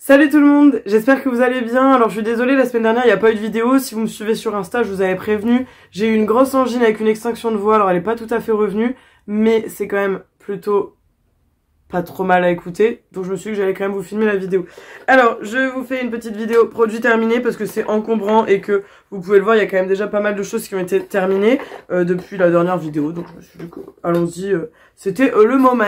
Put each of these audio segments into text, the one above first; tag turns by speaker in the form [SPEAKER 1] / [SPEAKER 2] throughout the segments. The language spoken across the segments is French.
[SPEAKER 1] Salut tout le monde, j'espère que vous allez bien. Alors je suis désolée, la semaine dernière il n'y a pas eu de vidéo. Si vous me suivez sur Insta, je vous avais prévenu. J'ai eu une grosse angine avec une extinction de voix, alors elle est pas tout à fait revenue, mais c'est quand même plutôt pas trop mal à écouter. Donc je me suis dit que j'allais quand même vous filmer la vidéo. Alors je vous fais une petite vidéo produit terminé parce que c'est encombrant et que vous pouvez le voir, il y a quand même déjà pas mal de choses qui ont été terminées depuis la dernière vidéo. Donc je me suis dit que allons-y, c'était le moment.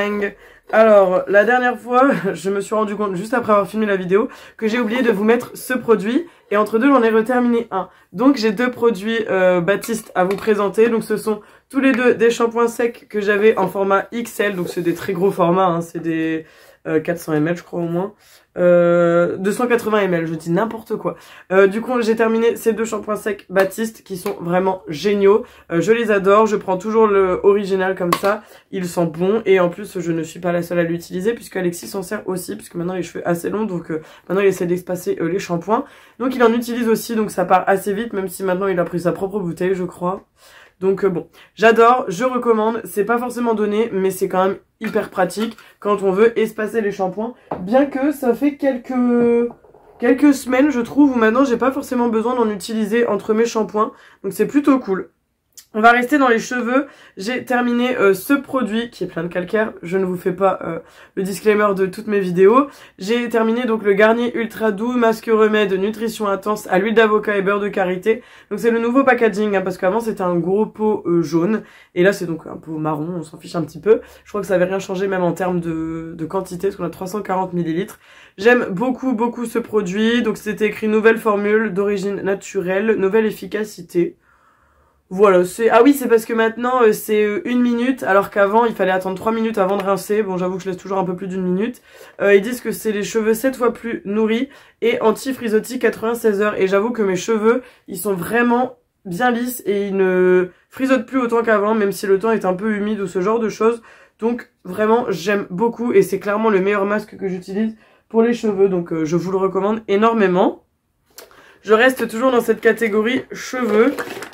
[SPEAKER 1] Alors, la dernière fois, je me suis rendu compte, juste après avoir filmé la vidéo, que j'ai oublié de vous mettre ce produit. Et entre deux, j'en ai reterminé un. Donc, j'ai deux produits Baptiste à vous présenter. Donc, ce sont tous les deux des shampoings secs que j'avais en format XL. Donc, c'est des très gros formats, hein. C'est des 400 ml, je crois, au moins. 280 ml, je dis n'importe quoi. Du coup, j'ai terminé ces deux shampoings secs Baptiste qui sont vraiment géniaux. Je les adore, je prends toujours le original comme ça. Ils sentent bon et en plus, je ne suis pas la seule à l'utiliser puisque Alexis s'en sert aussi puisque maintenant il a les cheveux assez longs donc maintenant il essaie d'espacer les shampoings. Donc il en utilise aussi donc ça part assez vite même si maintenant il a pris sa propre bouteille je crois. Donc bon, j'adore, je recommande, c'est pas forcément donné, mais c'est quand même hyper pratique quand on veut espacer les shampoings. Bien que ça fait quelques semaines, je trouve, où maintenant j'ai pas forcément besoin d'en utiliser entre mes shampoings. Donc c'est plutôt cool. On va rester dans les cheveux. J'ai terminé ce produit qui est plein de calcaire. Je ne vous fais pas le disclaimer de toutes mes vidéos. J'ai terminé donc le Garnier Ultra Doux Masque Remède Nutrition Intense à l'huile d'avocat et beurre de karité. Donc c'est le nouveau packaging hein, parce qu'avant c'était un gros pot jaune et là c'est donc un pot marron. On s'en fiche un petit peu. Je crois que ça avait rien changé même en termes de quantité parce qu'on a 340 ml. J'aime beaucoup ce produit. Donc c'était écrit nouvelle formule d'origine naturelle, nouvelle efficacité. Voilà, ah oui, c'est parce que maintenant c'est 1 minute, alors qu'avant il fallait attendre 3 minutes avant de rincer. Bon, j'avoue que je laisse toujours un peu plus d'1 minute. Ils disent que c'est les cheveux 7 fois plus nourris et anti-frisottis 96 heures. Et j'avoue que mes cheveux, ils sont vraiment bien lisses et ils ne frisotent plus autant qu'avant, même si le temps est un peu humide ou ce genre de choses. Donc vraiment, j'aime beaucoup et c'est clairement le meilleur masque que j'utilise pour les cheveux. Donc je vous le recommande énormément. Je reste toujours dans cette catégorie cheveux.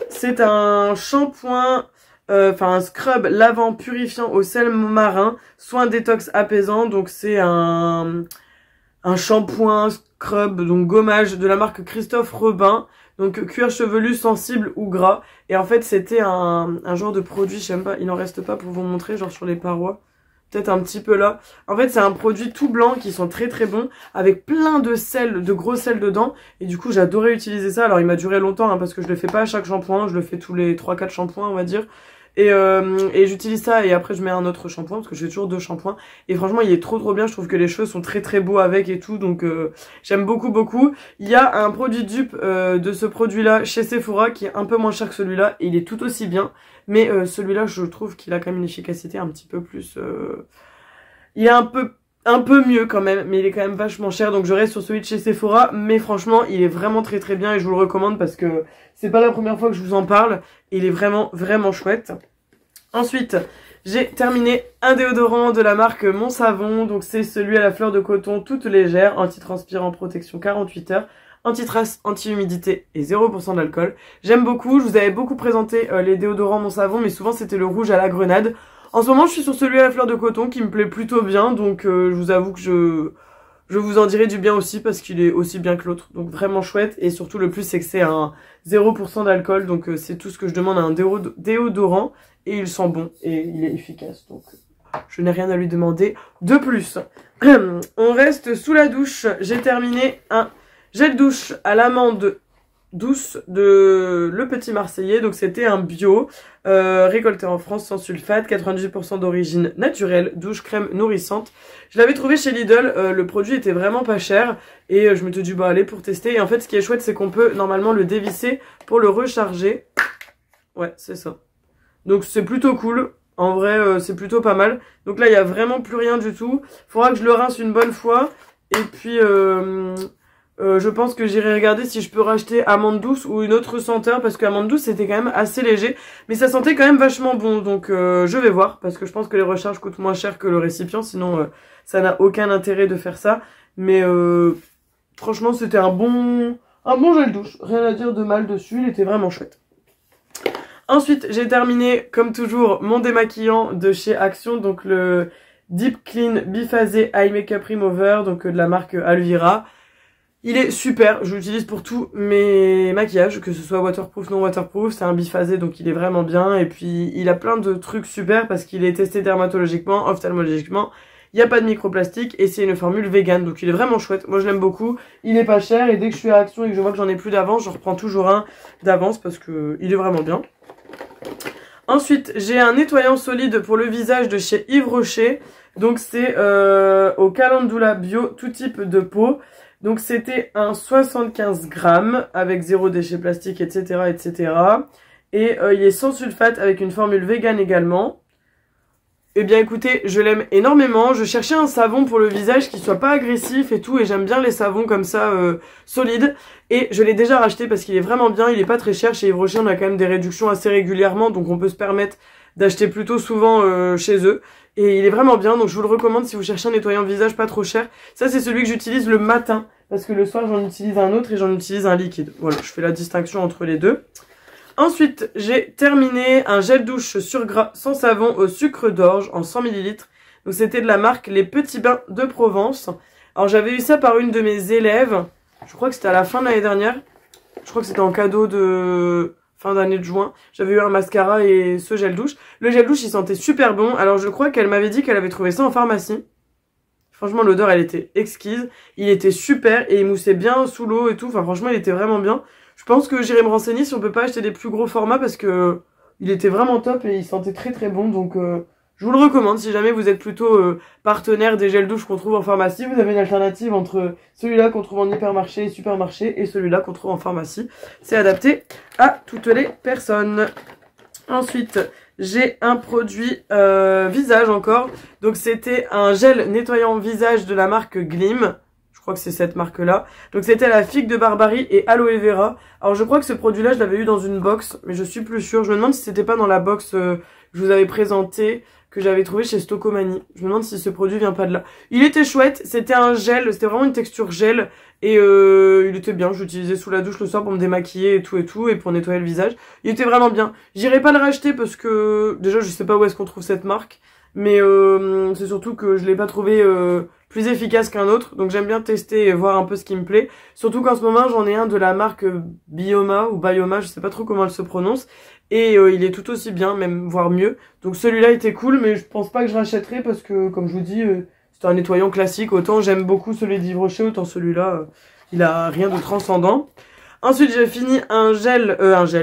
[SPEAKER 1] C'est un shampoing, un scrub lavant purifiant au sel marin, soin détox apaisant. Donc c'est un shampoing, scrub, donc gommage de la marque Christophe Robin. Donc cuir chevelu sensible ou gras. Et en fait c'était un genre de produit, je sais même pas, il n'en reste pas pour vous montrer, genre sur les parois. Peut-être un petit peu là. En fait, c'est un produit tout blanc qui sont très bons avec plein de sel, de gros sel dedans. Et du coup, j'adorais utiliser ça. Alors, il m'a duré longtemps hein, parce que je le fais pas à chaque shampoing. Je le fais tous les 3-4 shampoings, on va dire. Et j'utilise ça et après, je mets un autre shampoing parce que j'ai toujours 2 shampoings. Et franchement, il est trop bien. Je trouve que les cheveux sont très beaux avec et tout. Donc, j'aime beaucoup. Il y a un produit dupe de ce produit-là chez Sephora qui est un peu moins cher que celui-là. Et il est tout aussi bien. Mais celui-là, je trouve qu'il a quand même une efficacité un petit peu plus... Il est un peu mieux quand même, mais il est quand même vachement cher. Donc je reste sur celui de chez Sephora. Mais franchement, il est vraiment très bien et je vous le recommande parce que c'est pas la première fois que je vous en parle. Et il est vraiment chouette. Ensuite, j'ai terminé un déodorant de la marque Mon Savon. Donc c'est celui à la fleur de coton toute légère, anti-transpirant, protection 48 heures. Anti-trace, anti-humidité et 0% d'alcool. J'aime beaucoup, je vous avais beaucoup présenté les déodorants Mon Savon, mais souvent c'était le rouge à la grenade. En ce moment, je suis sur celui à la fleur de coton qui me plaît plutôt bien, donc je vous avoue que je vous en dirai du bien aussi parce qu'il est aussi bien que l'autre. Donc vraiment chouette, et surtout le plus c'est que c'est un 0% d'alcool, donc c'est tout ce que je demande à un déodorant, et il sent bon, et il est efficace, donc je n'ai rien à lui demander de plus. On reste sous la douche, j'ai terminé un... gel douche à l'amande douce de Le Petit Marseillais. Donc c'était un bio, récolté en France sans sulfate, 98% d'origine naturelle, douche crème nourrissante. Je l'avais trouvé chez Lidl, le produit était vraiment pas cher. Et je me suis dit bah allez pour tester. Et en fait ce qui est chouette c'est qu'on peut normalement le dévisser pour le recharger. Ouais c'est ça. Donc c'est plutôt cool. En vrai c'est plutôt pas mal. Donc là il n'y a vraiment plus rien du tout. Faudra que je le rince une bonne fois. Et puis... je pense que j'irai regarder si je peux racheter amande douce ou une autre senteur parce que amande douce c'était quand même assez léger mais ça sentait quand même vachement bon donc je vais voir parce que je pense que les recharges coûtent moins cher que le récipient sinon ça n'a aucun intérêt de faire ça mais franchement c'était un bon gel douche, rien à dire de mal dessus, il était vraiment chouette. Ensuite j'ai terminé comme toujours mon démaquillant de chez Action, donc le Deep Clean Biphasé Eye Makeup Remover, donc de la marque Alvira. Il est super, je l'utilise pour tous mes maquillages, que ce soit waterproof, non waterproof, c'est un biphasé donc il est vraiment bien. Et puis il a plein de trucs super parce qu'il est testé dermatologiquement, ophtalmologiquement, il n'y a pas de microplastique et c'est une formule vegan donc il est vraiment chouette. Moi je l'aime beaucoup, il est pas cher et dès que je suis à Action et que je vois que j'en ai plus d'avance, je reprends toujours un d'avance parce que il est vraiment bien. Ensuite, j'ai un nettoyant solide pour le visage de chez Yves Rocher. Donc c'est au Calendula Bio, tout type de peau. Donc c'était un 75 grammes avec 0 déchets plastiques, etc. etc. Et il est sans sulfate avec une formule vegan également. Eh bien écoutez, je l'aime énormément. Je cherchais un savon pour le visage qui soit pas agressif et tout. Et j'aime bien les savons comme ça, solides. Et je l'ai déjà racheté parce qu'il est vraiment bien. Il est pas très cher. Chez Yves Rocher, on a quand même des réductions assez régulièrement. Donc on peut se permettre d'acheter plutôt souvent chez eux. Et il est vraiment bien. Donc je vous le recommande si vous cherchez un nettoyant visage pas trop cher. Ça c'est celui que j'utilise le matin. Parce que le soir j'en utilise un autre et j'en utilise un liquide. Voilà, je fais la distinction entre les deux. Ensuite, j'ai terminé un gel douche sur gras sans savon au sucre d'orge en 100 ml. Donc c'était de la marque Les Petits Bains de Provence. Alors j'avais eu ça par une de mes élèves. Je crois que c'était à la fin de l'année dernière. Je crois que c'était en cadeau de fin d'année de juin. J'avais eu un mascara et ce gel douche. Le gel douche il sentait super bon. Alors je crois qu'elle m'avait dit qu'elle avait trouvé ça en pharmacie. Franchement l'odeur elle était exquise. Il était super et il moussait bien sous l'eau et tout. Enfin franchement il était vraiment bien. Je pense que j'irai me renseigner si on peut pas acheter des plus gros formats parce que il était vraiment top et il sentait très très bon. Donc je vous le recommande si jamais vous êtes plutôt partenaire des gels douches qu'on trouve en pharmacie. Vous avez une alternative entre celui-là qu'on trouve en hypermarché et supermarché et celui-là qu'on trouve en pharmacie. C'est adapté à toutes les personnes. Ensuite, j'ai un produit visage encore. Donc c'était un gel nettoyant visage de la marque Glim. Je crois que c'est cette marque-là. Donc c'était la figue de Barbarie et aloe vera. Alors je crois que ce produit-là, je l'avais eu dans une box, mais je suis plus sûre. Je me demande si c'était pas dans la box que je vous avais présentée, que j'avais trouvé chez Stocomanie. Je me demande si ce produit vient pas de là. Il était chouette, c'était un gel, c'était vraiment une texture gel. Et il était bien, je l'utilisais sous la douche le soir pour me démaquiller et tout, et pour nettoyer le visage. Il était vraiment bien. J'irai pas le racheter parce que, déjà je sais pas où est-ce qu'on trouve cette marque. Mais c'est surtout que je l'ai pas trouvé plus efficace qu'un autre. Donc j'aime bien tester et voir un peu ce qui me plaît. Surtout qu'en ce moment j'en ai un de la marque Bioma ou Bioma, je sais pas trop comment elle se prononce. Et il est tout aussi bien, même voire mieux. Donc celui-là était cool, mais je pense pas que je rachèterai parce que comme je vous dis, c'est un nettoyant classique. Autant j'aime beaucoup celui d'Yves Rocher, autant celui-là, il a rien de transcendant. Ensuite j'ai fini un gel,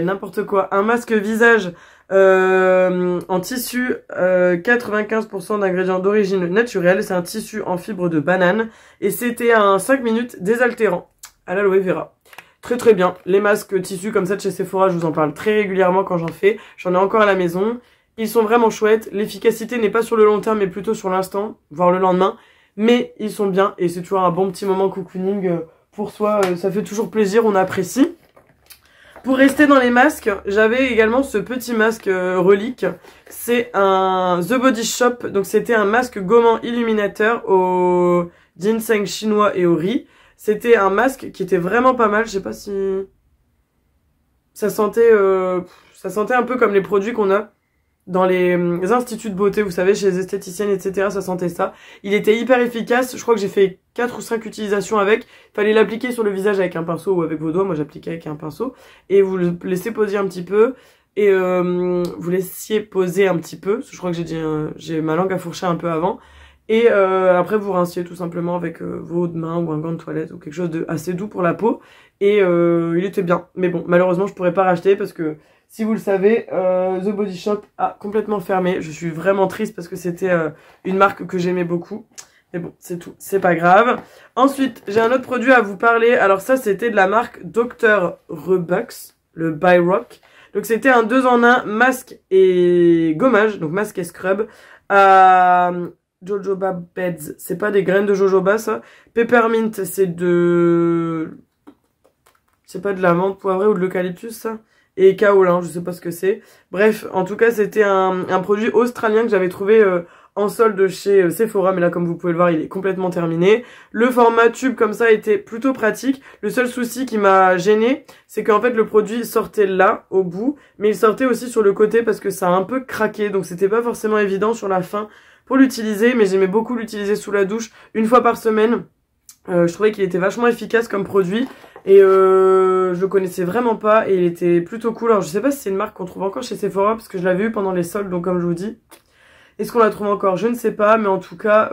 [SPEAKER 1] n'importe quoi, un masque visage en tissu, 95% d'ingrédients d'origine naturelle. C'est un tissu en fibre de banane et c'était un 5 minutes désaltérant à l'aloe vera. Très très bien. Les masques tissus comme ça de chez Sephora, je vous en parle très régulièrement quand j'en fais. J'en ai encore à la maison. Ils sont vraiment chouettes. L'efficacité n'est pas sur le long terme mais plutôt sur l'instant, voire le lendemain. Mais ils sont bien et c'est toujours un bon petit moment cocooning pour soi. Ça fait toujours plaisir, on apprécie. Pour rester dans les masques, j'avais également ce petit masque relique. C'est un The Body Shop. Donc c'était un masque gommant illuminateur au ginseng chinois et au riz. C'était un masque qui était vraiment pas mal. Je sais pas si... ça sentait un peu comme les produits qu'on a dans les instituts de beauté, vous savez, chez les esthéticiennes, etc. Ça sentait ça. Il était hyper efficace. Je crois que j'ai fait 4 ou 5 utilisations avec. Il fallait l'appliquer sur le visage avec un pinceau ou avec vos doigts. Moi, j'appliquais avec un pinceau. Et vous le laissez poser un petit peu. Et vous laissiez poser un petit peu. Je crois que j'ai ma langue à fourcher un peu avant. Et après, vous rinciez tout simplement avec vos mains ou un gant de toilette ou quelque chose de assez doux pour la peau. Et il était bien. Mais bon, malheureusement, je pourrais pas racheter parce que si vous le savez, The Body Shop a complètement fermé. Je suis vraiment triste parce que c'était une marque que j'aimais beaucoup. Mais bon, c'est tout, c'est pas grave. Ensuite, j'ai un autre produit à vous parler. Alors ça, c'était de la marque Dr. Rebux, le By Rock. Donc c'était un 2 en 1, masque et gommage, donc masque et scrub. Jojoba Beds, c'est pas des graines de jojoba ça. Peppermint, c'est pas de la menthe poivrée ou de l'eucalyptus ça. Et kaolin, je sais pas ce que c'est. Bref, en tout cas, c'était un produit australien que j'avais trouvé en solde chez Sephora. Mais là, comme vous pouvez le voir, il est complètement terminé. Le format tube comme ça était plutôt pratique. Le seul souci qui m'a gêné, c'est qu'en fait, le produit sortait là, au bout. Mais il sortait aussi sur le côté parce que ça a un peu craqué. Donc, c'était pas forcément évident sur la fin pour l'utiliser. Mais j'aimais beaucoup l'utiliser sous la douche une fois par semaine. Je trouvais qu'il était vachement efficace comme produit. Et je le connaissais vraiment pas et il était plutôt cool. Alors je sais pas si c'est une marque qu'on trouve encore chez Sephora parce que je l'avais eu pendant les soldes, donc comme je vous dis. Est-ce qu'on la trouve encore? Je ne sais pas, mais en tout cas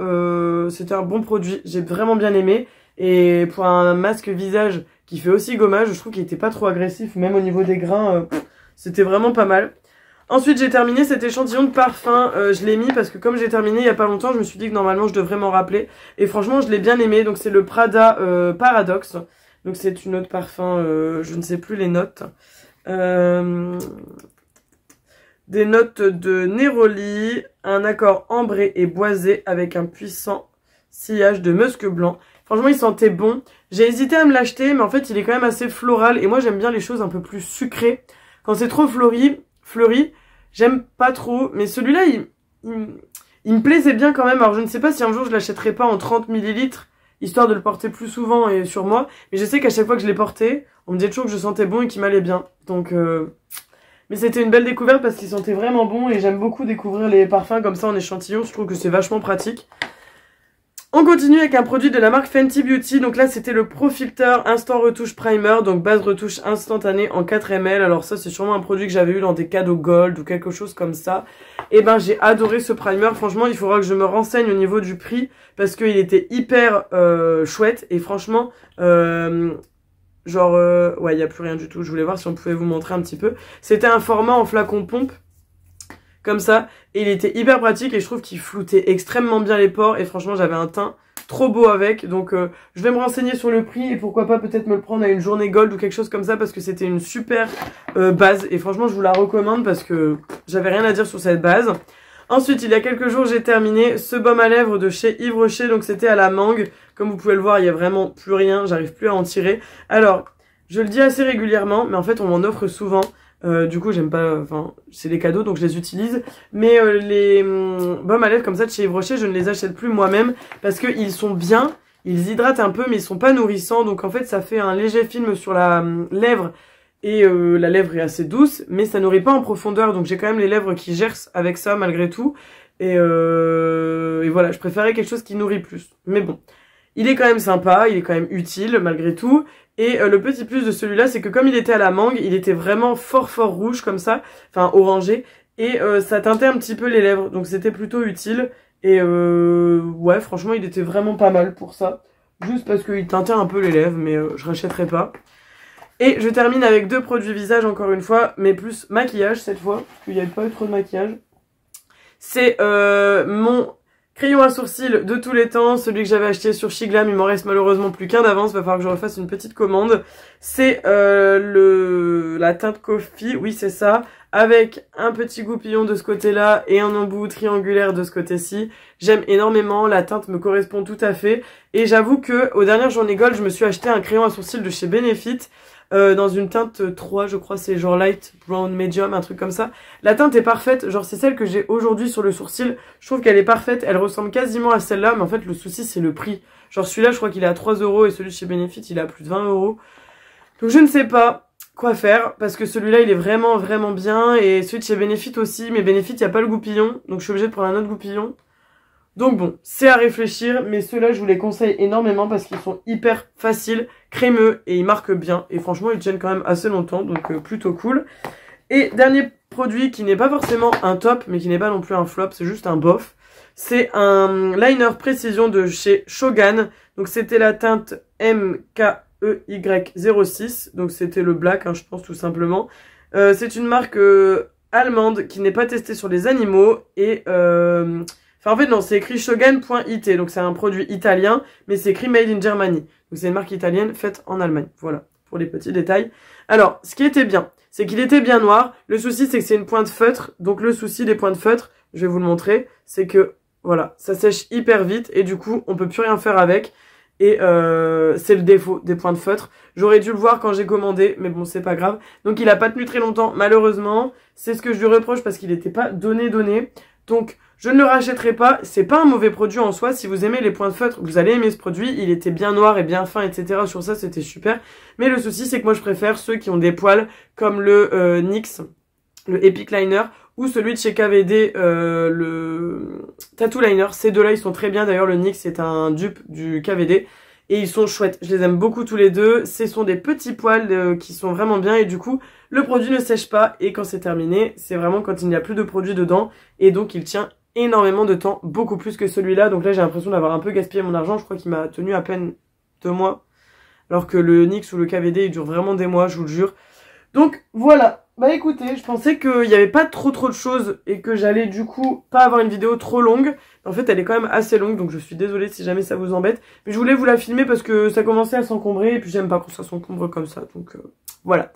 [SPEAKER 1] c'était un bon produit. J'ai vraiment bien aimé. Et pour un masque visage qui fait aussi gommage, je trouve qu'il était pas trop agressif, même au niveau des grains, c'était vraiment pas mal. Ensuite j'ai terminé cet échantillon de parfum, je l'ai mis parce que comme j'ai terminé il y a pas longtemps, je me suis dit que normalement je devrais m'en rappeler. Et franchement je l'ai bien aimé, donc c'est le Prada Paradoxe. Donc c'est une autre parfum, je ne sais plus les notes. Des notes de Neroli, un accord ambré et boisé avec un puissant sillage de musc blanc. Franchement il sentait bon. J'ai hésité à me l'acheter mais en fait il est quand même assez floral et moi j'aime bien les choses un peu plus sucrées. Quand c'est trop fleuri, j'aime pas trop. Mais celui-là il me plaisait bien quand même. Alors je ne sais pas si un jour je l'achèterai pas en 30 ml. Histoire de le porter plus souvent et sur moi. Mais je sais qu'à chaque fois que je l'ai porté, on me disait toujours que je sentais bon et qu'il m'allait bien. Donc, mais c'était une belle découverte parce qu'il sentait vraiment bon et j'aime beaucoup découvrir les parfums comme ça en échantillon. Je trouve que c'est vachement pratique. On continue avec un produit de la marque Fenty Beauty. Donc là, c'était le Pro Filter Instant Retouche Primer. Donc base retouche instantanée en 4 ml. Alors ça, c'est sûrement un produit que j'avais eu dans des cadeaux gold ou quelque chose comme ça. Et ben, j'ai adoré ce primer. Franchement, il faudra que je me renseigne au niveau du prix parce qu'il était hyper chouette. Et franchement, ouais, il n'y a plus rien du tout. Je voulais voir si on pouvait vous montrer un petit peu. C'était un format en flacon pompe. Comme ça, et il était hyper pratique et je trouve qu'il floutait extrêmement bien les pores et franchement j'avais un teint trop beau avec, donc je vais me renseigner sur le prix et pourquoi pas peut-être me le prendre à une journée gold ou quelque chose comme ça parce que c'était une super base et franchement je vous la recommande parce que j'avais rien à dire sur cette base. Ensuite il y a quelques jours j'ai terminé ce baume à lèvres de chez Yves Rocher, donc c'était à la mangue, comme vous pouvez le voir il y a vraiment plus rien, j'arrive plus à en tirer. Alors je le dis assez régulièrement mais en fait on m'en offre souvent. Du coup j'aime pas, enfin c'est des cadeaux donc je les utilise, mais les baumes à lèvres comme ça de chez Yves Rocher je ne les achète plus moi-même parce que ils sont bien, ils hydratent un peu mais ils sont pas nourrissants, donc en fait ça fait un léger film sur la lèvre et la lèvre est assez douce mais ça nourrit pas en profondeur, donc j'ai quand même les lèvres qui gercent avec ça malgré tout et voilà, je préférais quelque chose qui nourrit plus, mais bon il est quand même sympa, il est quand même utile malgré tout. Et le petit plus de celui-là, c'est que comme il était à la mangue, il était vraiment fort rouge comme ça, enfin orangé, et ça teintait un petit peu les lèvres, donc c'était plutôt utile. Et ouais, franchement, il était vraiment pas mal pour ça, juste parce qu'il teintait un peu les lèvres, mais je rachèterai pas. Et je termine avec deux produits visage encore une fois, mais plus maquillage cette fois, parce qu'il n'y avait pas eu trop de maquillage. C'est mon crayon à sourcils de tous les temps, celui que j'avais acheté sur Shiglam, il m'en reste malheureusement plus qu'un d'avance, va falloir que je refasse une petite commande. C'est la teinte Coffee, oui c'est ça, avec un petit goupillon de ce côté-là et un embout triangulaire de ce côté-ci. J'aime énormément, la teinte me correspond tout à fait. Et j'avoue que aux dernières journées Gold, je me suis acheté un crayon à sourcils de chez Benefit. Dans une teinte 3, je crois, c'est genre light brown medium, un truc comme ça. La teinte est parfaite, genre c'est celle que j'ai aujourd'hui sur le sourcil. Je trouve qu'elle est parfaite, elle ressemble quasiment à celle-là, mais en fait le souci c'est le prix. Genre celui-là je crois qu'il est à 3 € et celui de chez Benefit il est à plus de 20 €. Donc je ne sais pas quoi faire, parce que celui-là il est vraiment bien, et celui de chez Benefit aussi, mais Benefit il n'y a pas le goupillon, donc je suis obligée de prendre un autre goupillon. Donc bon, c'est à réfléchir, mais ceux-là je vous les conseille énormément parce qu'ils sont hyper faciles, crémeux et ils marquent bien. Et franchement ils tiennent quand même assez longtemps, donc plutôt cool. Et dernier produit qui n'est pas forcément un top, mais qui n'est pas non plus un flop, c'est juste un bof. C'est un liner précision de chez Shogun. Donc c'était la teinte MKEY06, donc c'était le black hein, je pense tout simplement. C'est une marque allemande qui n'est pas testée sur les animaux et... Enfin, en fait, non, c'est écrit shogun.it, donc c'est un produit italien, mais c'est écrit Made in Germany. Donc c'est une marque italienne faite en Allemagne. Voilà, pour les petits détails. Alors, ce qui était bien, c'est qu'il était bien noir. Le souci, c'est que c'est une pointe feutre. Donc le souci des pointes feutres, je vais vous le montrer, c'est que, voilà, ça sèche hyper vite et du coup, on peut plus rien faire avec. Et c'est le défaut des pointes feutres. J'aurais dû le voir quand j'ai commandé, mais bon, c'est pas grave. Donc il a pas tenu très longtemps, malheureusement. C'est ce que je lui reproche parce qu'il était pas donné. Donc, je ne le rachèterai pas, c'est pas un mauvais produit en soi, si vous aimez les points de feutre, vous allez aimer ce produit, il était bien noir et bien fin, etc. Sur ça, c'était super. Mais le souci, c'est que moi, je préfère ceux qui ont des poils, comme le NYX, le Epic Liner, ou celui de chez KVD, le Tattoo Liner. Ces deux-là, ils sont très bien. D'ailleurs, le NYX est un dupe du KVD. et ils sont chouettes. Je les aime beaucoup tous les deux. Ce sont des petits poils qui sont vraiment bien et du coup, le produit ne sèche pas et quand c'est terminé, c'est vraiment quand il n'y a plus de produit dedans et donc il tient énormément de temps, beaucoup plus que celui-là. Donc là, j'ai l'impression d'avoir un peu gaspillé mon argent. Je crois qu'il m'a tenu à peine 2 mois. Alors que le NYX ou le KVD, il dure vraiment des mois, je vous le jure. Donc voilà. Bah écoutez, je pensais qu'il n'y avait pas trop de choses et que j'allais du coup pas avoir une vidéo trop longue. En fait, elle est quand même assez longue, donc je suis désolée si jamais ça vous embête. Mais je voulais vous la filmer parce que ça commençait à s'encombrer et puis j'aime pas quand ça s'encombre comme ça. Donc voilà.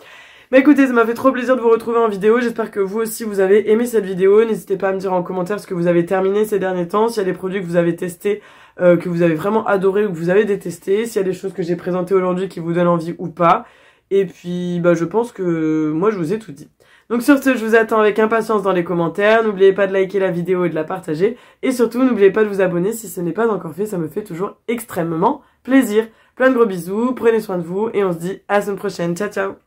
[SPEAKER 1] Bah écoutez, ça m'a fait trop plaisir de vous retrouver en vidéo, j'espère que vous aussi vous avez aimé cette vidéo, n'hésitez pas à me dire en commentaire ce que vous avez terminé ces derniers temps, s'il y a des produits que vous avez testés, que vous avez vraiment adoré ou que vous avez détesté, s'il y a des choses que j'ai présentées aujourd'hui qui vous donnent envie ou pas, et puis bah je pense que moi je vous ai tout dit. Donc sur ce, je vous attends avec impatience dans les commentaires, n'oubliez pas de liker la vidéo et de la partager, et surtout n'oubliez pas de vous abonner si ce n'est pas encore fait, ça me fait toujours extrêmement plaisir. Plein de gros bisous, prenez soin de vous, et on se dit à la semaine prochaine, ciao ciao.